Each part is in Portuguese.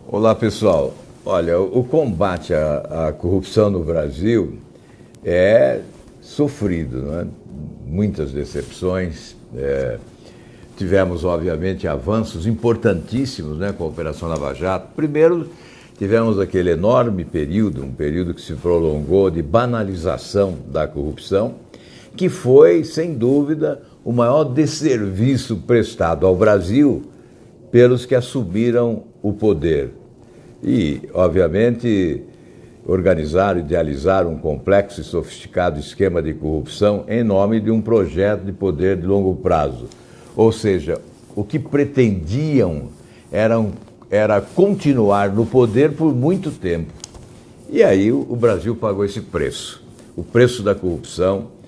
Olá, pessoal. Olha, o combate à corrupção no Brasil é sofrido, não é? Muitas decepções. Tivemos, obviamente, avanços importantíssimos, né, com a Operação Lava Jato. Primeiro, tivemos aquele enorme período, um período que se prolongou de banalização da corrupção, que foi, sem dúvida, o maior desserviço prestado ao Brasil pelos que assumiram o poder. E, obviamente, organizaram, idealizaram um complexo e sofisticado esquema de corrupção em nome de um projeto de poder de longo prazo. Ou seja, o que pretendiam era continuar no poder por muito tempo. E aí o Brasil pagou esse preço. O preço da corrupção.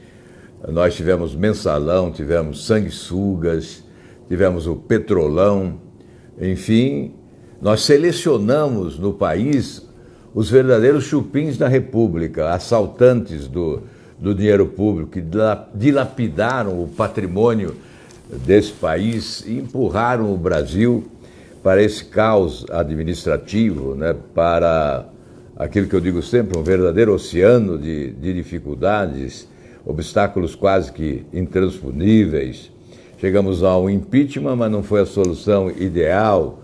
Nós tivemos mensalão, tivemos sanguessugas, tivemos o petrolão, enfim, nós selecionamos no país os verdadeiros chupins da República, assaltantes do dinheiro público, que dilapidaram o patrimônio desse país e empurraram o Brasil para esse caos administrativo, né, para aquilo que eu digo sempre, um verdadeiro oceano de dificuldades, obstáculos quase que intransponíveis. Chegamos ao impeachment, mas não foi a solução ideal,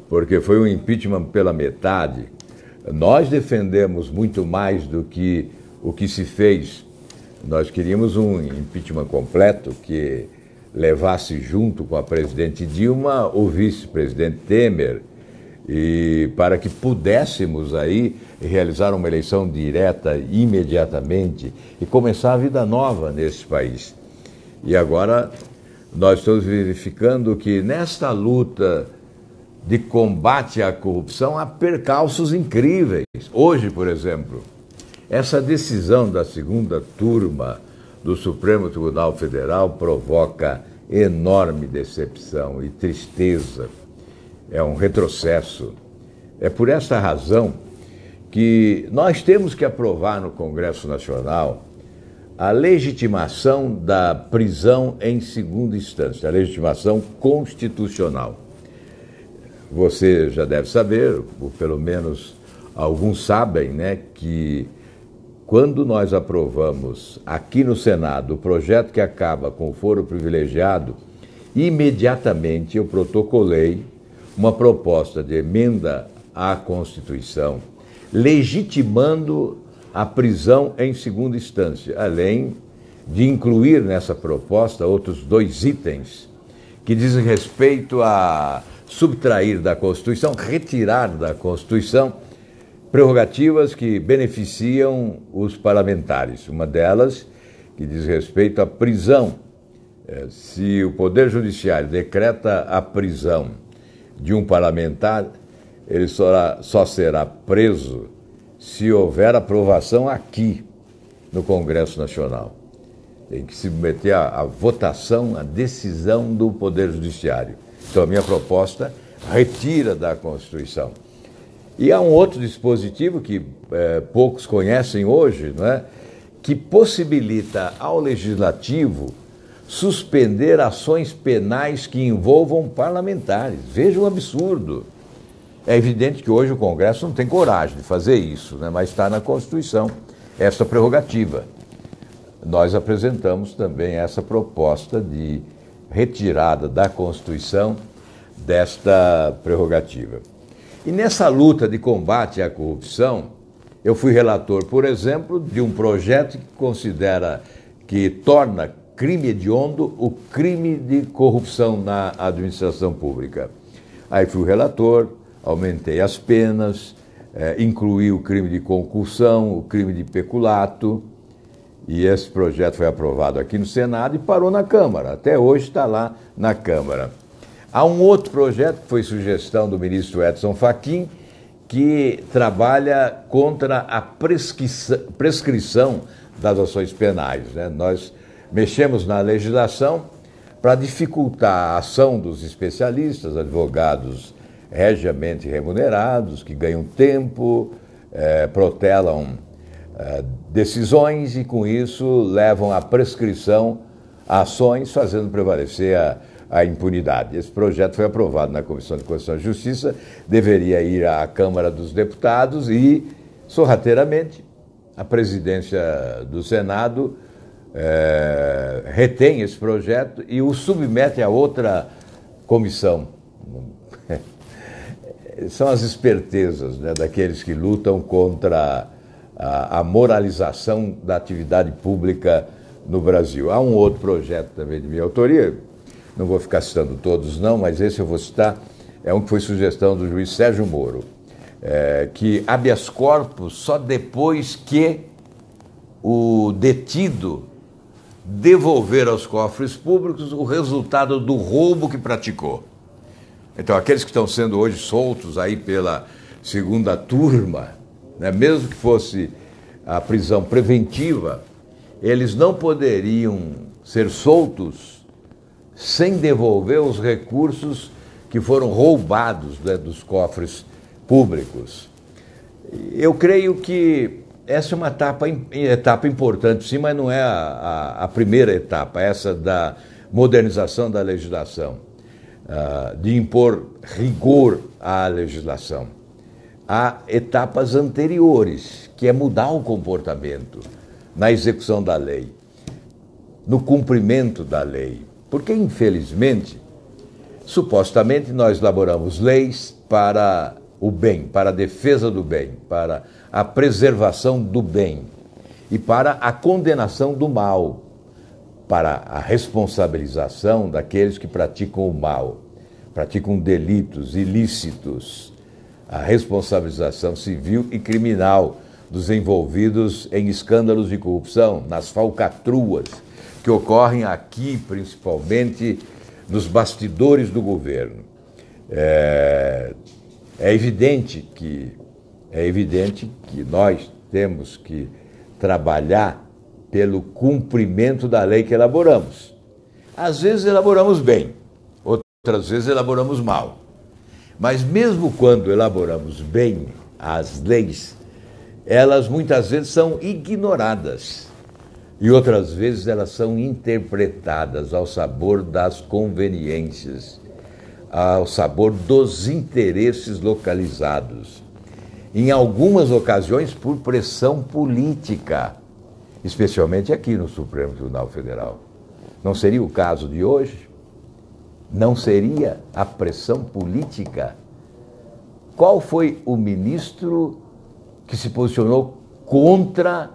porque foi um impeachment pela metade. Nós defendemos muito mais do que o que se fez. Nós queríamos um impeachment completo que levasse junto com a presidente Dilma o vice-presidente Temer, e para que pudéssemos aí realizar uma eleição direta imediatamente e começar a vida nova nesse país. E agora nós estamos verificando que nesta luta de combate à corrupção há percalços incríveis. Hoje, por exemplo, essa decisão da segunda turma do Supremo Tribunal Federal provoca enorme decepção e tristeza. É um retrocesso. É por essa razão que nós temos que aprovar no Congresso Nacional a legitimação da prisão em segunda instância, a legitimação constitucional. Você já deve saber, ou pelo menos alguns sabem, né, que quando nós aprovamos aqui no Senado o projeto que acaba com o foro privilegiado, imediatamente eu protocolei uma proposta de emenda à Constituição, legitimando a prisão em segunda instância, além de incluir nessa proposta outros 2 itens que dizem respeito a subtrair da Constituição, retirar da Constituição prerrogativas que beneficiam os parlamentares. Uma delas que diz respeito à prisão. Se o Poder Judiciário decreta a prisão de um parlamentar, ele só será preso se houver aprovação aqui no Congresso Nacional. Tem que se submeter à votação, à decisão do Poder Judiciário. Então, a minha proposta retira da Constituição. E há um outro dispositivo que poucos conhecem hoje, não é? Que possibilita ao Legislativo suspender ações penais que envolvam parlamentares. Veja o absurdo. É evidente que hoje o Congresso não tem coragem de fazer isso, né? Mas está na Constituição essa prerrogativa. Nós apresentamos também essa proposta de retirada da Constituição desta prerrogativa. E nessa luta de combate à corrupção, eu fui relator, por exemplo, de um projeto que torna crime hediondo o crime de corrupção na administração pública. Aí fui o relator, aumentei as penas, incluí o crime de concussão, o crime de peculato, e esse projeto foi aprovado aqui no Senado e parou na Câmara. Até hoje está lá na Câmara. Há um outro projeto que foi sugestão do ministro Edson Fachin, que trabalha contra a prescrição das ações penais, né? Nós mexemos na legislação para dificultar a ação dos especialistas, advogados regiamente remunerados, que ganham tempo, protelam decisões e, com isso, levam à prescrição ações, fazendo prevalecer a impunidade. Esse projeto foi aprovado na Comissão de Constituição e Justiça, deveria ir à Câmara dos Deputados e, sorrateiramente, a presidência do Senado retém esse projeto e o submete a outra comissão. São as espertezas, né, daqueles que lutam contra a moralização da atividade pública no Brasil. Há um outro projeto também de minha autoria, não vou ficar citando todos não, mas esse eu vou citar, é um que foi sugestão do juiz Sérgio Moro, que habeas corpus só depois que o detido devolver aos cofres públicos o resultado do roubo que praticou. Então, aqueles que estão sendo hoje soltos aí pela segunda turma, né, mesmo que fosse a prisão preventiva, eles não poderiam ser soltos sem devolver os recursos que foram roubados, né, dos cofres públicos. Eu creio que essa é uma etapa importante, sim, mas não é a primeira etapa, essa da modernização da legislação, de impor rigor à legislação. Há etapas anteriores, que é mudar o comportamento na execução da lei, no cumprimento da lei. Porque, infelizmente, supostamente nós elaboramos leis para o bem, para a defesa do bem, para a preservação do bem e para a condenação do mal, para a responsabilização daqueles que praticam o mal, praticam delitos ilícitos, a responsabilização civil e criminal dos envolvidos em escândalos de corrupção, nas falcatruas que ocorrem aqui, principalmente nos bastidores do governo. É evidente que nós temos que trabalhar pelo cumprimento da lei que elaboramos. Às vezes elaboramos bem, outras vezes elaboramos mal. Mas mesmo quando elaboramos bem as leis, elas muitas vezes são ignoradas e outras vezes elas são interpretadas ao sabor das conveniências, ao sabor dos interesses localizados. Em algumas ocasiões por pressão política, especialmente aqui no Supremo Tribunal Federal. Não seria o caso de hoje? Não seria a pressão política? Qual foi o ministro que se posicionou contra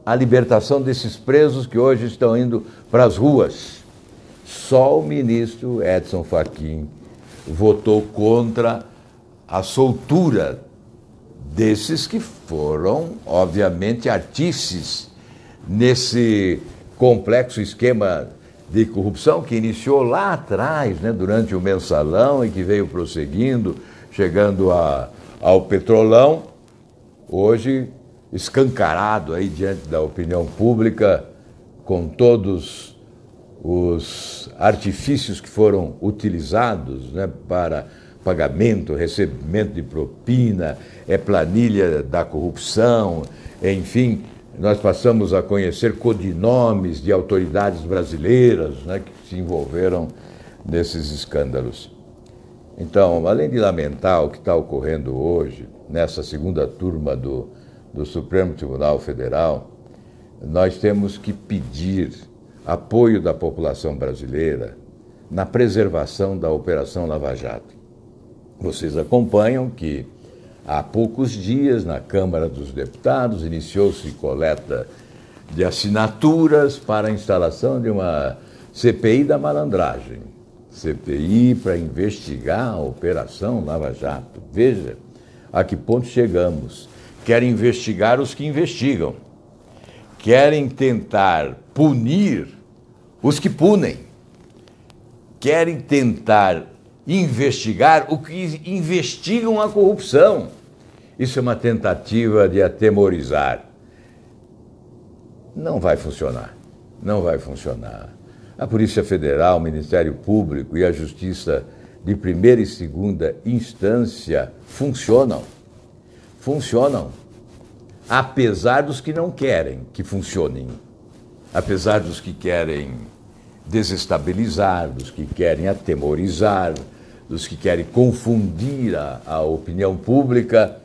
a libertação desses presos que hoje estão indo para as ruas? Só o ministro Edson Fachin votou contra a soltura desses que foram, obviamente, artífices nesse complexo esquema de corrupção que iniciou lá atrás, né, durante o Mensalão e que veio prosseguindo, chegando ao Petrolão, hoje escancarado aí diante da opinião pública, com todos os artifícios que foram utilizados, né, para pagamento, recebimento de propina, planilha da corrupção, enfim, nós passamos a conhecer codinomes de autoridades brasileiras, né, que se envolveram nesses escândalos. Então, além de lamentar o que está ocorrendo hoje, nessa segunda turma do Supremo Tribunal Federal, nós temos que pedir apoio da população brasileira na preservação da Operação Lava Jato. Vocês acompanham que há poucos dias, na Câmara dos Deputados, iniciou-se coleta de assinaturas para a instalação de uma CPI da malandragem. CPI para investigar a Operação Lava Jato. Veja a que ponto chegamos. Querem investigar os que investigam. Querem tentar punir os que punem. Querem tentar investigar o que investigam a corrupção. Isso é uma tentativa de atemorizar. Não vai funcionar. Não vai funcionar. A Polícia Federal, o Ministério Público e a Justiça de primeira e segunda instância funcionam. Funcionam. Apesar dos que não querem que funcionem. Apesar dos que querem desestabilizar, dos que querem atemorizar, dos que querem confundir a opinião pública.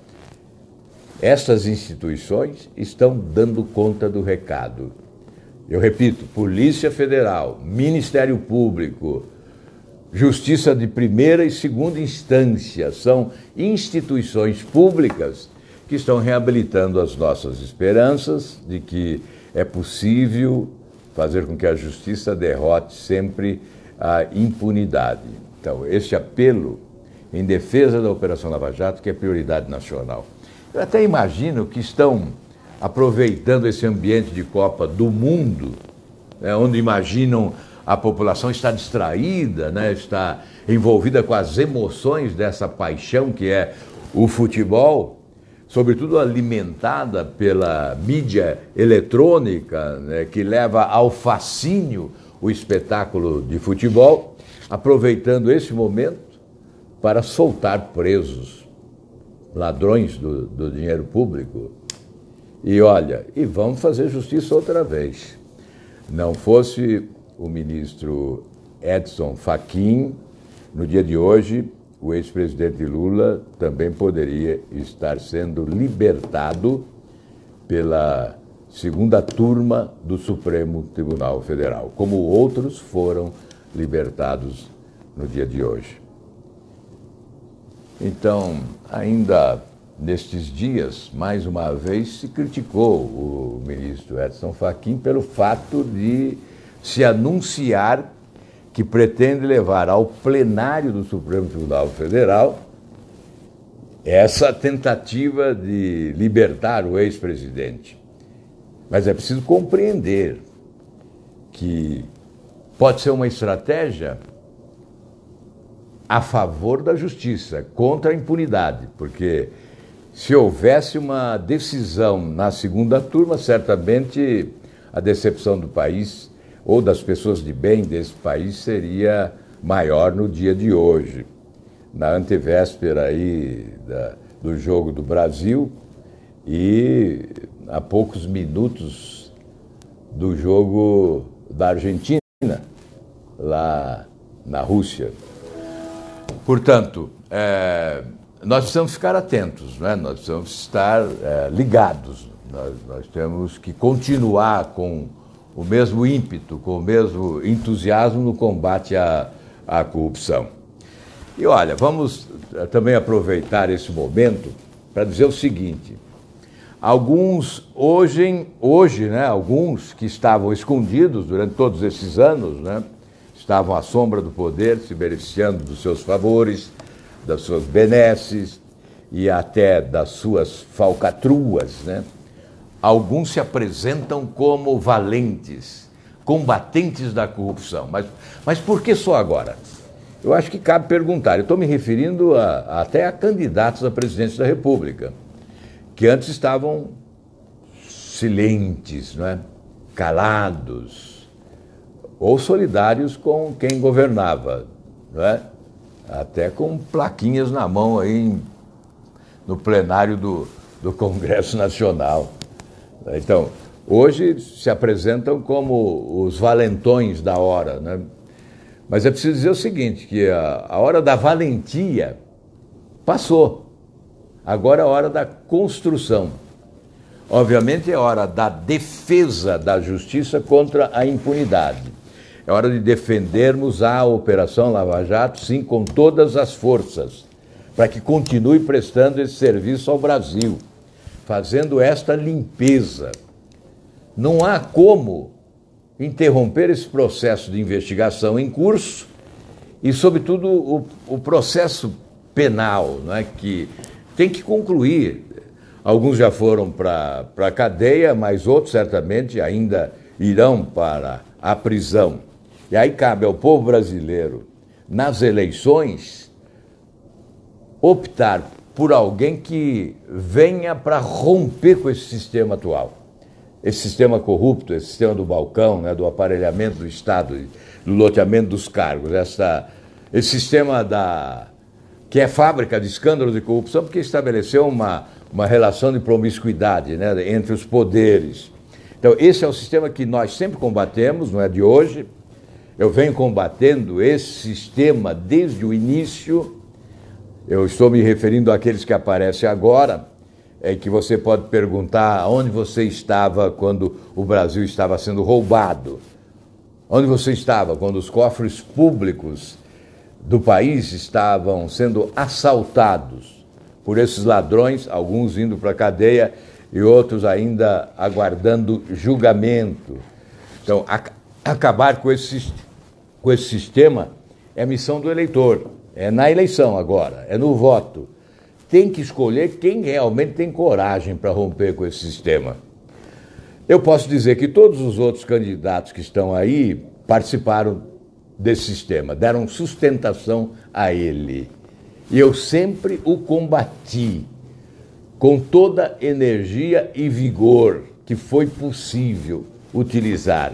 Essas instituições estão dando conta do recado. Eu repito, Polícia Federal, Ministério Público, Justiça de primeira e segunda instância, são instituições públicas que estão reabilitando as nossas esperanças de que é possível fazer com que a justiça derrote sempre a impunidade. Então, este apelo em defesa da Operação Lava Jato, que é prioridade nacional. Eu até imagino que estão aproveitando esse ambiente de Copa do Mundo, né, onde imaginam a população está distraída, né, está envolvida com as emoções dessa paixão que é o futebol, sobretudo alimentada pela mídia eletrônica, né, que leva ao fascínio o espetáculo de futebol, aproveitando esse momento para soltar presos, ladrões do dinheiro público. E olha, e vamos fazer justiça outra vez. Não fosse o ministro Edson Fachin, no dia de hoje, o ex-presidente Lula também poderia estar sendo libertado pela segunda turma do Supremo Tribunal Federal, como outros foram libertados no dia de hoje. Então, ainda nestes dias, mais uma vez, se criticou o ministro Edson Fachin pelo fato de se anunciar que pretende levar ao plenário do Supremo Tribunal Federal essa tentativa de libertar o ex-presidente. Mas é preciso compreender que pode ser uma estratégia a favor da justiça, contra a impunidade, porque se houvesse uma decisão na segunda turma, certamente a decepção do país ou das pessoas de bem desse país seria maior no dia de hoje, na antevéspera aí do jogo do Brasil e a poucos minutos do jogo da Argentina, lá na Rússia. Portanto, nós precisamos ficar atentos, né? Nós precisamos estar ligados, nós temos que continuar com o mesmo ímpeto, com o mesmo entusiasmo no combate à corrupção. E olha, vamos também aproveitar esse momento para dizer o seguinte: alguns hoje, né, alguns que estavam escondidos durante todos esses anos, né, estavam à sombra do poder, se beneficiando dos seus favores, das suas benesses e até das suas falcatruas, né? Alguns se apresentam como valentes, combatentes da corrupção. Mas por que só agora? Eu acho que cabe perguntar. Eu estou me referindo até a candidatos a presidente da República, que antes estavam silentes, não é? Calados, ou solidários com quem governava, não é? Até com plaquinhas na mão aí no plenário do Congresso Nacional. Então, hoje se apresentam como os valentões da hora, né? Mas é preciso dizer o seguinte, que a hora da valentia passou. Agora é a hora da construção. Obviamente é a hora da defesa da justiça contra a impunidade. É hora de defendermos a Operação Lava Jato, sim, com todas as forças, para que continue prestando esse serviço ao Brasil, fazendo esta limpeza. Não há como interromper esse processo de investigação em curso e, sobretudo, o processo penal, não é, que tem que concluir. Alguns já foram para a cadeia, mas outros certamente ainda irão para a prisão. E aí cabe ao povo brasileiro, nas eleições, optar por alguém que venha para romper com esse sistema atual. Esse sistema corrupto, esse sistema do balcão, né, do aparelhamento do Estado, do loteamento dos cargos, esse sistema que é fábrica de escândalos de corrupção, porque estabeleceu uma relação de promiscuidade, né, entre os poderes. Então, esse é o sistema que nós sempre combatemos, não é de hoje, Eu venho combatendo esse sistema desde o início. Eu estou me referindo àqueles que aparecem agora, que você pode perguntar onde você estava quando o Brasil estava sendo roubado. Onde você estava quando os cofres públicos do país estavam sendo assaltados por esses ladrões, alguns indo para a cadeia e outros ainda aguardando julgamento. Então, acabar com esse sistema é missão do eleitor, é na eleição agora, é no voto. Tem que escolher quem realmente tem coragem para romper com esse sistema. Eu posso dizer que todos os outros candidatos que estão aí participaram desse sistema, deram sustentação a ele. E eu sempre o combati com toda energia e vigor que foi possível utilizar.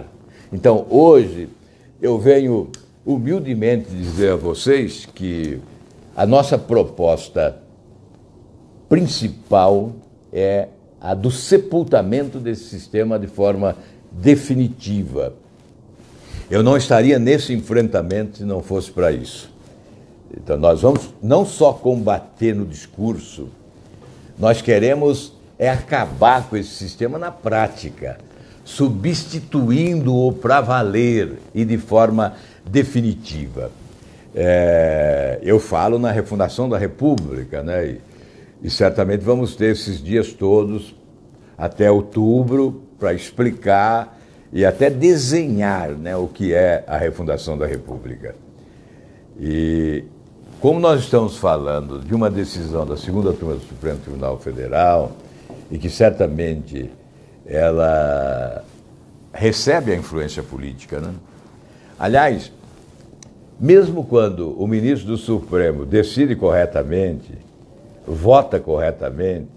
Então, hoje, eu venho humildemente dizer a vocês que a nossa proposta principal é a do sepultamento desse sistema de forma definitiva. Eu não estaria nesse enfrentamento se não fosse para isso. Então, nós vamos não só combater no discurso, nós queremos acabar com esse sistema na prática, substituindo-o para valer e de forma definitiva. Eu falo na refundação da República, né? E certamente vamos ter esses dias todos até outubro para explicar e até desenhar, né, o que é a refundação da República. E como nós estamos falando de uma decisão da segunda turma do Supremo Tribunal Federal e que certamente ela recebe a influência política, né? Aliás, mesmo quando o ministro do Supremo decide corretamente, vota corretamente,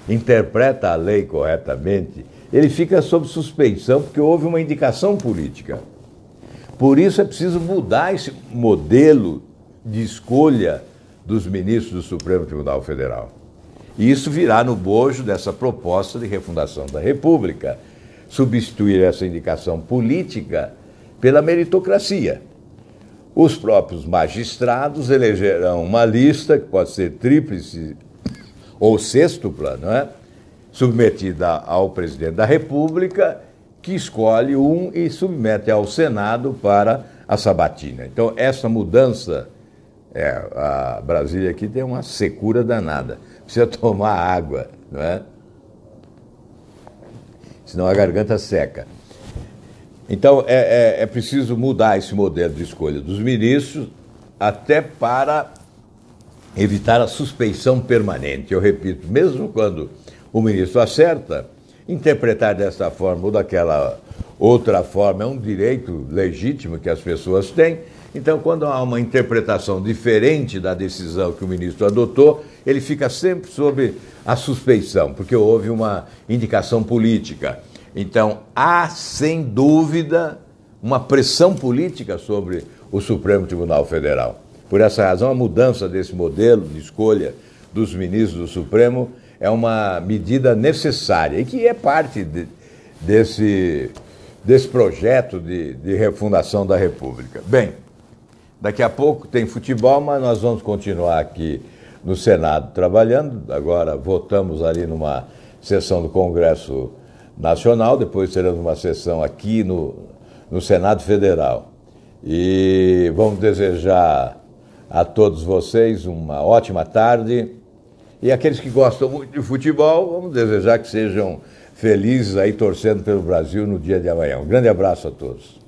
interpreta a lei corretamente, ele fica sob suspeição porque houve uma indicação política. Por isso é preciso mudar esse modelo de escolha dos ministros do Supremo Tribunal Federal. E isso virá no bojo dessa proposta de refundação da República, substituir essa indicação política pela meritocracia. Os próprios magistrados elegerão uma lista, que pode ser tríplice ou sêxtupla, não é? Submetida ao presidente da República, que escolhe um e submete ao Senado para a sabatina. Então, essa mudança, a Brasília aqui tem uma secura danada. Precisa tomar água, não é? Senão a garganta seca. Então, é preciso mudar esse modelo de escolha dos ministros, até para evitar a suspeição permanente. Eu repito, mesmo quando o ministro acerta, interpretar dessa forma ou daquela outra forma é um direito legítimo que as pessoas têm. Então, quando há uma interpretação diferente da decisão que o ministro adotou, ele fica sempre sob a suspeição, porque houve uma indicação política. Então, há, sem dúvida, uma pressão política sobre o Supremo Tribunal Federal. Por essa razão, a mudança desse modelo de escolha dos ministros do Supremo é uma medida necessária e que é parte desse projeto de refundação da República. Bem, daqui a pouco tem futebol, mas nós vamos continuar aqui no Senado trabalhando. Agora votamos ali numa sessão do Congresso Nacional, depois teremos uma sessão aqui no Senado Federal. E vamos desejar a todos vocês uma ótima tarde. E aqueles que gostam muito de futebol, vamos desejar que sejam felizes aí torcendo pelo Brasil no dia de amanhã. Um grande abraço a todos.